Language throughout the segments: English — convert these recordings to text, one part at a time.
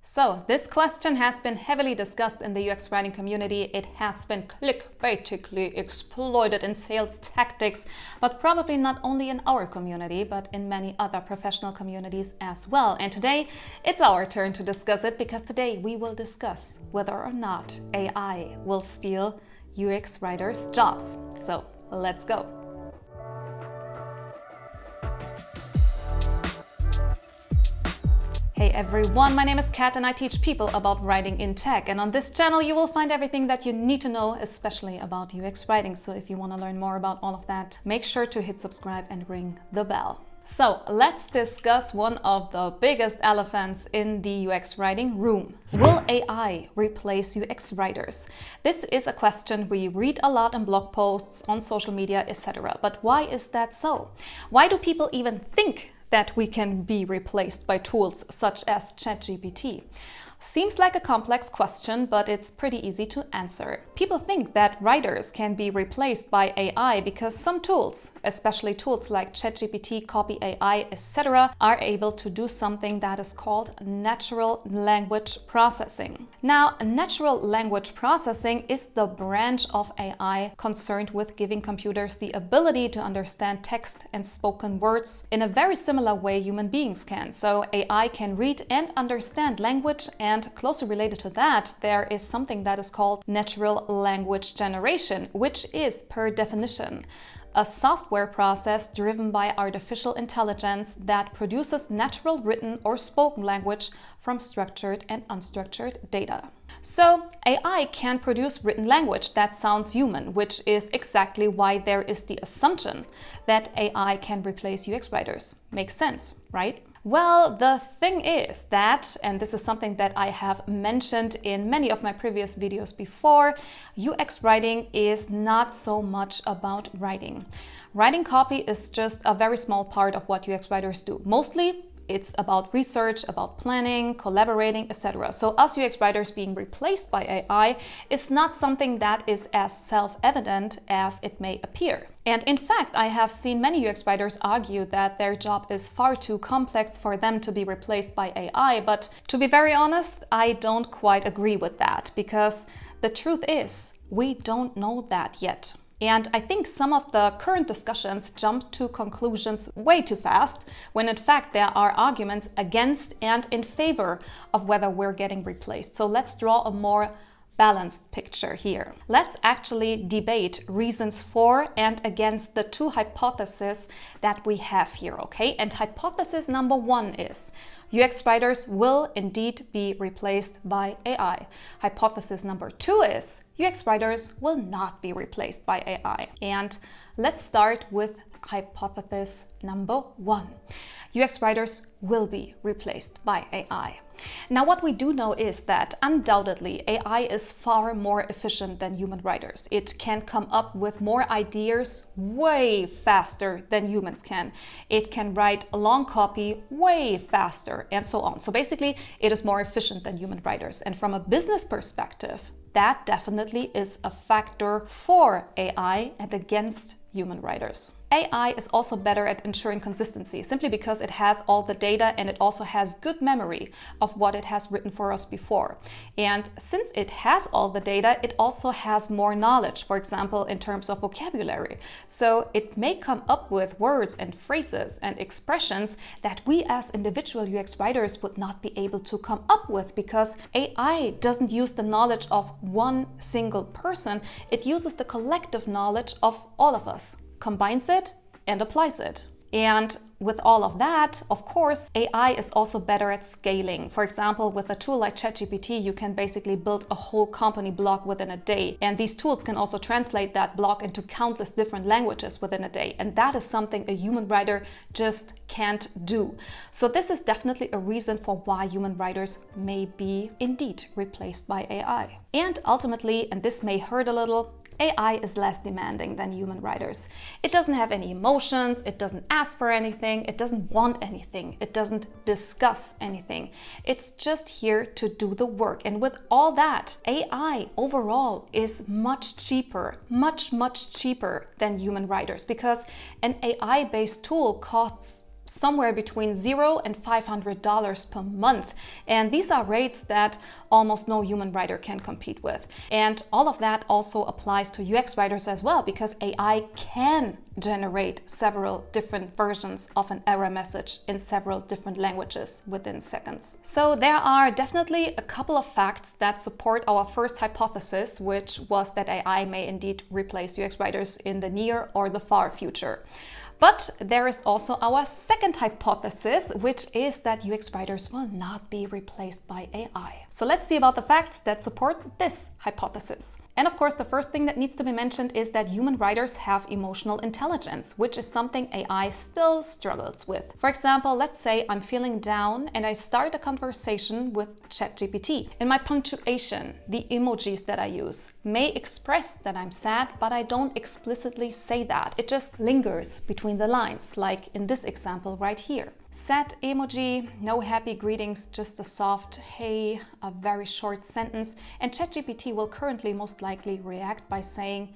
So this question has been heavily discussed in the UX writing community. It has been clickbaitically exploited in sales tactics, but probably not only in our community, but in many other professional communities as well. And today it's our turn to discuss it, because today we will discuss whether or not AI will steal UX writers' jobs. So let's go. Hey everyone, my name is Kat and I teach people about writing in tech. And on this channel you will find everything that you need to know, especially about UX writing. So if you want to learn more about all of that, make sure to hit subscribe and ring the bell. So let's discuss one of the biggest elephants in the UX writing room. Will AI replace UX writers? This is a question we read a lot in blog posts, on social media, etc. But why is that so? Why do people even think that we can be replaced by tools such as ChatGPT? Seems like a complex question, but it's pretty easy to answer. People think that writers can be replaced by AI because some tools, especially tools like ChatGPT, Copy.AI, etc., are able to do something that is called natural language processing. Now, natural language processing is the branch of AI concerned with giving computers the ability to understand text and spoken words in a very similar way human beings can. So AI can read and understand language, and closely related to that, there is something that is called natural language generation, which is, per definition, a software process driven by artificial intelligence that produces natural written or spoken language from structured and unstructured data. So AI can produce written language that sounds human, which is exactly why there is the assumption that AI can replace UX writers. Makes sense, right? Well, the thing is that, and this is something that I have mentioned in many of my previous videos before, UX writing is not so much about writing. Writing copy is just a very small part of what UX writers do. Mostly, it's about research, about planning, collaborating, etc. So us UX writers being replaced by AI is not something that is as self-evident as it may appear. And in fact, I have seen many UX writers argue that their job is far too complex for them to be replaced by AI. But to be very honest, I don't quite agree with that, because the truth is, we don't know that yet. And I think some of the current discussions jump to conclusions way too fast, when in fact there are arguments against and in favor of whether we're getting replaced. So let's draw a more balanced picture here. Let's actually debate reasons for and against the two hypotheses that we have here, okay? And hypothesis number one is UX writers will indeed be replaced by AI. Hypothesis number two is UX writers will not be replaced by AI. And let's start with hypothesis number one. UX writers will be replaced by AI. Now, what we do know is that undoubtedly AI is far more efficient than human writers. It can come up with more ideas way faster than humans can. It can write a long copy way faster, and so on. So basically, it is more efficient than human writers. And from a business perspective, that definitely is a factor for AI and against human writers. AI is also better at ensuring consistency, simply because it has all the data and it also has good memory of what it has written for us before. And since it has all the data, it also has more knowledge, for example, in terms of vocabulary. So it may come up with words and phrases and expressions that we as individual UX writers would not be able to come up with, because AI doesn't use the knowledge of one single person. It uses the collective knowledge of all of us, combines it and applies it. And with all of that, of course, AI is also better at scaling. For example, with a tool like ChatGPT, you can basically build a whole company blog within a day. And these tools can also translate that blog into countless different languages within a day. And that is something a human writer just can't do. So this is definitely a reason for why human writers may be indeed replaced by AI. And ultimately, and this may hurt a little, AI is less demanding than human writers. It doesn't have any emotions, it doesn't ask for anything, it doesn't want anything, it doesn't discuss anything. It's just here to do the work. And with all that, AI overall is much cheaper, much cheaper than human writers, because an AI-based tool costs somewhere between $0 and $500 per month. And these are rates that almost no human writer can compete with. And all of that also applies to UX writers as well, because AI can generate several different versions of an error message in several different languages within seconds. So there are definitely a couple of facts that support our first hypothesis, which was that AI may indeed replace UX writers in the near or the far future. But there is also our second hypothesis, which is that UX writers will not be replaced by AI. So let's see about the facts that support this hypothesis. And of course, the first thing that needs to be mentioned is that human writers have emotional intelligence, which is something AI still struggles with. For example, let's say I'm feeling down and I start a conversation with ChatGPT. In my punctuation, the emojis that I use may express that I'm sad, but I don't explicitly say that. It just lingers between the lines, like in this example right here. Sad emoji, no happy greetings, just a soft hey, a very short sentence, and ChatGPT will currently most likely react by saying,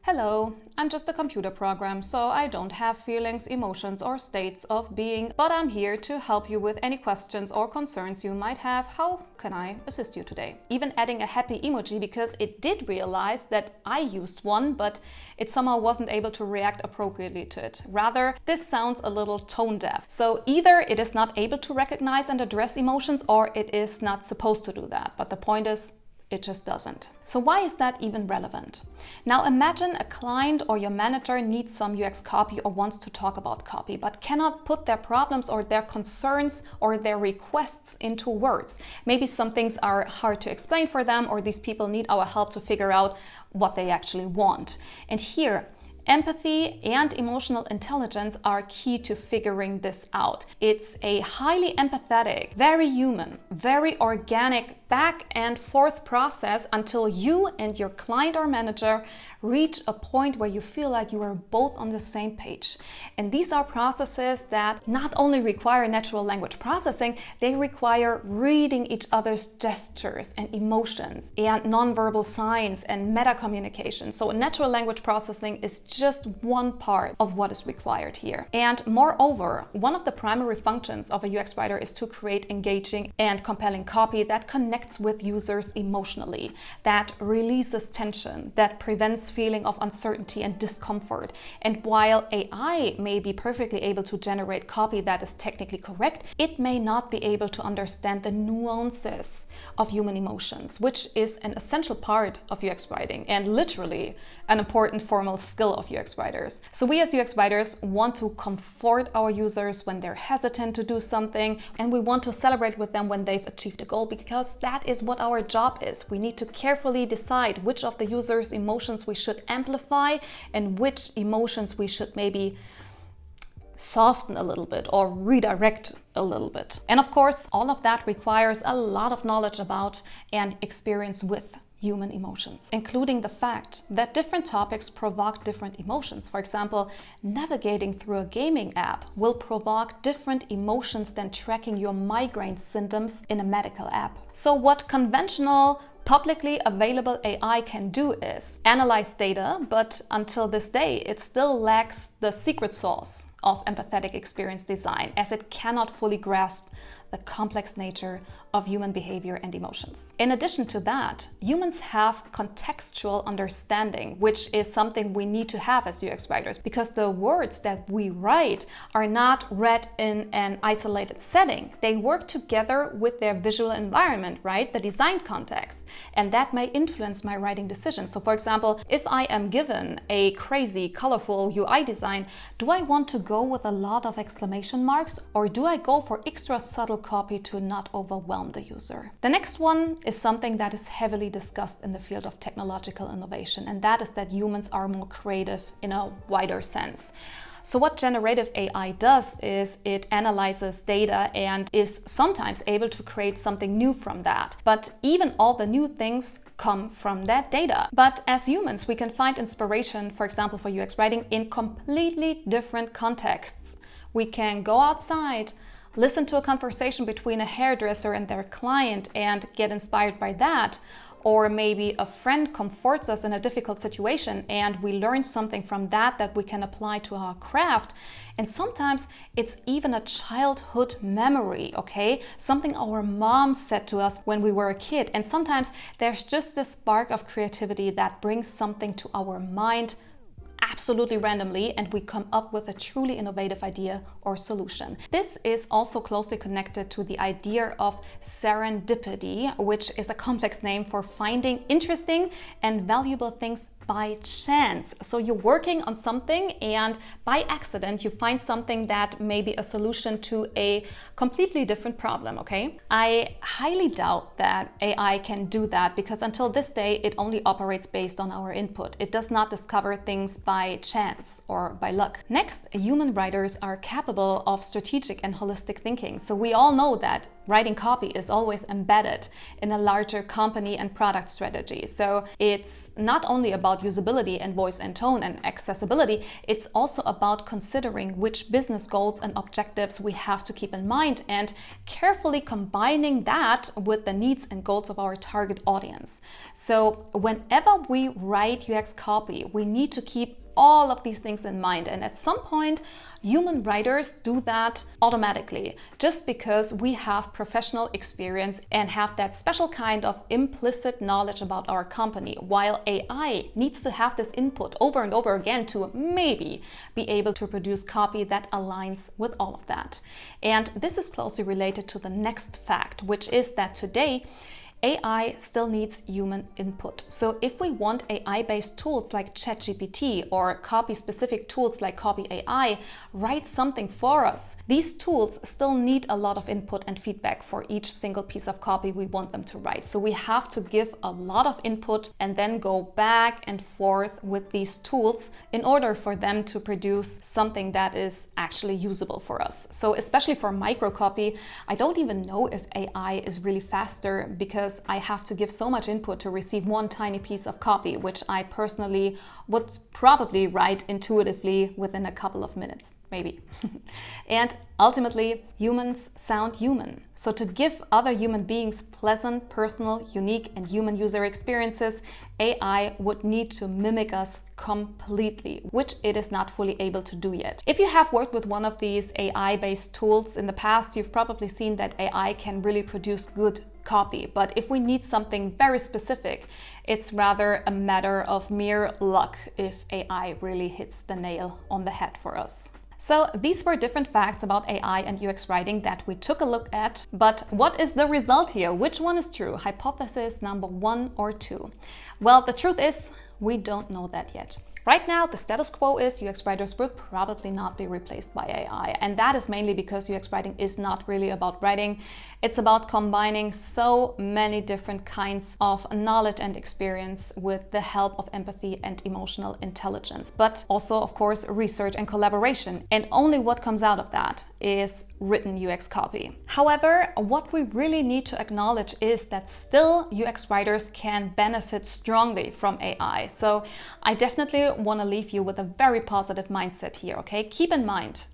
"Hello, I'm just a computer program, so I don't have feelings, emotions, or states of being, but I'm here to help you with any questions or concerns you might have. How can I assist you today?" Even adding a happy emoji because it did realize that I used one, but it somehow wasn't able to react appropriately to it. Rather, this sounds a little tone deaf. So either it is not able to recognize and address emotions, or it is not supposed to do that. But the point is, it just doesn't. So why is that even relevant? Now imagine a client or your manager needs some UX copy or wants to talk about copy, but cannot put their problems or their concerns or their requests into words. Maybe some things are hard to explain for them, or these people need our help to figure out what they actually want. And here, empathy and emotional intelligence are key to figuring this out. It's a highly empathetic, very human, very organic back and forth process until you and your client or manager reach a point where you feel like you are both on the same page. And these are processes that not only require natural language processing, they require reading each other's gestures and emotions and nonverbal signs and meta communication. So natural language processing is just one part of what is required here. And moreover, one of the primary functions of a UX writer is to create engaging and compelling copy that connects with users emotionally, that releases tension, that prevents feeling of uncertainty and discomfort. And while AI may be perfectly able to generate copy that is technically correct, it may not be able to understand the nuances of human emotions, which is an essential part of UX writing and literally an important formal skill of UX writers. So we as UX writers want to comfort our users when they're hesitant to do something, and we want to celebrate with them when they've achieved a goal, because that is what our job is. We need to carefully decide which of the user's emotions we should amplify and which emotions we should maybe soften a little bit or redirect a little bit. And of course, all of that requires a lot of knowledge about and experience with human emotions, including the fact that different topics provoke different emotions. For example, navigating through a gaming app will provoke different emotions than tracking your migraine symptoms in a medical app. So what conventional publicly available AI can do is analyze data, but until this day, it still lacks the secret sauce of empathetic experience design, as it cannot fully grasp the complex nature of human behavior and emotions. In addition to that, humans have contextual understanding, which is something we need to have as UX writers, because the words that we write are not read in an isolated setting. They work together with their visual environment, right? The design context. And that may influence my writing decisions. So for example, if I am given a crazy, colorful UI design, do I want to go with a lot of exclamation marks, or do I go for extra subtle copy to not overwhelm the user? The next one is something that is heavily discussed in the field of technological innovation, and that is that humans are more creative in a wider sense. So what generative AI does is it analyzes data and is sometimes able to create something new from that. But even all the new things come from that data. But as humans, we can find inspiration, for example, for UX writing in completely different contexts. We can go outside, listen to a conversation between a hairdresser and their client and get inspired by that. or maybe a friend comforts us in a difficult situation and we learn something from that we can apply to our craft. And sometimes it's even a childhood memory, okay? Something our mom said to us when we were a kid. And sometimes there's just this spark of creativity that brings something to our mind absolutely randomly, and we come up with a truly innovative idea or solution. This is also closely connected to the idea of serendipity, which is a complex name for finding interesting and valuable things by chance. So you're working on something and by accident you find something that may be a solution to a completely different problem, okay? I highly doubt that AI can do that because until this day it only operates based on our input. It does not discover things by chance or by luck. Next, human writers are capable of strategic and holistic thinking. So we all know that writing copy is always embedded in a larger company and product strategy. So it's not only about usability and voice and tone and accessibility, it's also about considering which business goals and objectives we have to keep in mind and carefully combining that with the needs and goals of our target audience. So whenever we write UX copy, we need to keep all of these things in mind, and at some point human writers do that automatically just because we have professional experience and have that special kind of implicit knowledge about our company, while AI needs to have this input over and over again to maybe be able to produce copy that aligns with all of that. And this is closely related to the next fact, which is that today AI still needs human input. So if we want AI-based tools like ChatGPT or copy-specific tools like Copy.AI write something for us, these tools still need a lot of input and feedback for each single piece of copy we want them to write. So we have to give a lot of input and then go back and forth with these tools in order for them to produce something that is actually usable for us. So especially for microcopy, I don't even know if AI is really faster because I have to give so much input to receive one tiny piece of copy, which I personally would probably write intuitively within a couple of minutes, maybe. And ultimately, humans sound human. So to give other human beings pleasant, personal, unique, and human user experiences, AI would need to mimic us completely, which it is not fully able to do yet. If you have worked with one of these AI-based tools in the past, you've probably seen that AI can really produce good copy. But if we need something very specific, it's rather a matter of mere luck if AI really hits the nail on the head for us. So these were different facts about AI and UX writing that we took a look at. But what is the result here? Which one is true? Hypothesis number 1 or 2? Well, the truth is, we don't know that yet. Right now, the status quo is UX writers will probably not be replaced by AI. And that is mainly because UX writing is not really about writing. It's about combining so many different kinds of knowledge and experience with the help of empathy and emotional intelligence, but also, of course, research and collaboration. And only what comes out of that is written UX copy. However, what we really need to acknowledge is that still UX writers can benefit strongly from AI. So I definitely want to leave you with a very positive mindset here, okay? Keep in mind,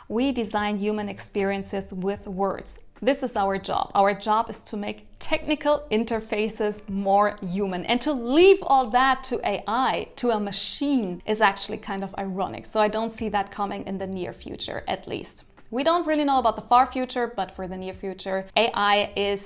we design human experiences with words. This is our job. Our job is to make technical interfaces more human, and to leave all that to AI, to a machine, is actually kind of ironic. So I don't see that coming in the near future, at least. We don't really know about the far future, but for the near future, AI is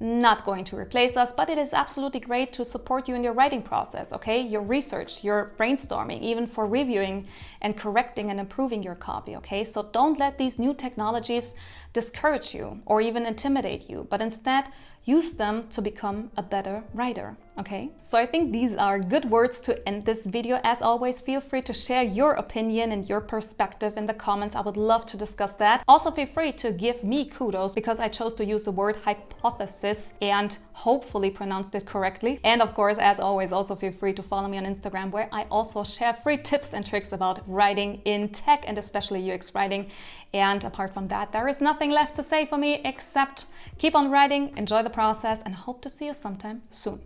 not going to replace us, but it is absolutely great to support you in your writing process, okay? Your research, your brainstorming, even for reviewing and correcting and improving your copy, okay? So don't let these new technologies discourage you or even intimidate you, but instead use them to become a better writer, okay? So I think these are good words to end this video. As always, feel free to share your opinion and your perspective in the comments. I would love to discuss that. Also feel free to give me kudos because I chose to use the word hypothesis and hopefully pronounced it correctly. And of course, as always, also feel free to follow me on Instagram, where I also share free tips and tricks about writing in tech and especially UX writing. And apart from that, there is nothing left to say for me except keep on writing, enjoy the process, and hope to see you sometime soon.